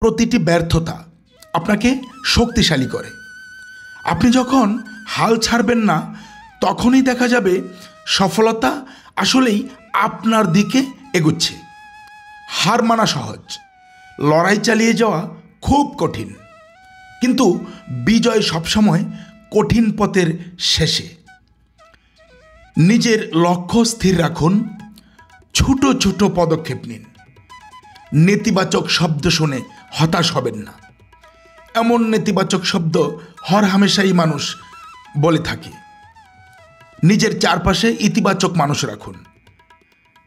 প্রতিটি ব্যর্থতা আপনাকে শক্তিশালী করে। আপনি যখন হাল ছাড়বেন না, তখনই দেখা যাবে সফলতা আসলেই আপনার দিকে এগুচ্ছে। হার মানা সহজ, লড়াই চালিয়ে যাওয়া খুব কঠিন, কিন্তু বিজয় সবসময় কঠিন পথের শেষে। নিজের লক্ষ্য স্থির রাখুন, ছোট ছোট পদক্ষেপ নিন। নেতিবাচক শব্দ শুনে হতাশ হবেন না। এমন নেতিবাচক শব্দ হরহামেশাই মানুষ বলে থাকে। নিজের চারপাশে ইতিবাচক মানুষ রাখুন।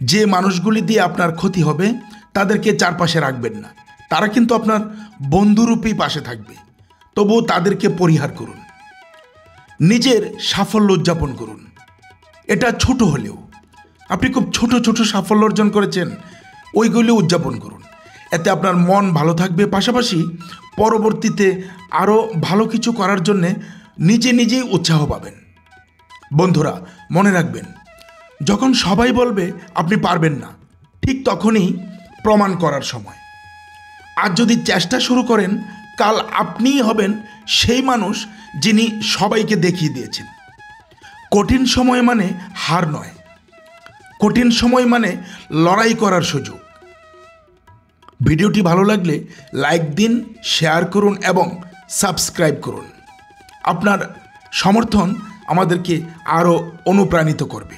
যে মানুষগুলি দিয়ে আপনার ক্ষতি হবে তাদেরকে চারপাশে রাখবেন না। তারা কিন্তু আপনার বন্ধুরূপী পাশে থাকবে, তবুও তাদেরকে পরিহার করুন। নিজের সাফল্য উদযাপন করুন। এটা ছোট হলেও আপনি খুব ছোট ছোট সাফল্য অর্জন করেছেন, ওইগুলি উদযাপন করুন। এতে আপনার মন ভালো থাকবে, পাশাপাশি পরবর্তীতে আরও ভালো কিছু করার জন্যে নিজেই উৎসাহ পাবেন। বন্ধুরা, মনে রাখবেন, যখন সবাই বলবে আপনি পারবেন না, ঠিক তখনই প্রমাণ করার সময়। আজ যদি চেষ্টা শুরু করেন, কাল আপনিই হবেন সেই মানুষ যিনি সবাইকে দেখিয়ে দিয়েছেন। কঠিন সময় মানে হার নয়, কঠিন সময় মানে লড়াই করার সুযোগ। ভিডিওটি ভালো লাগলে লাইক দিন, শেয়ার করুন এবং সাবস্ক্রাইব করুন। আপনার সমর্থন আমাদেরকে আরও অনুপ্রাণিত করবে।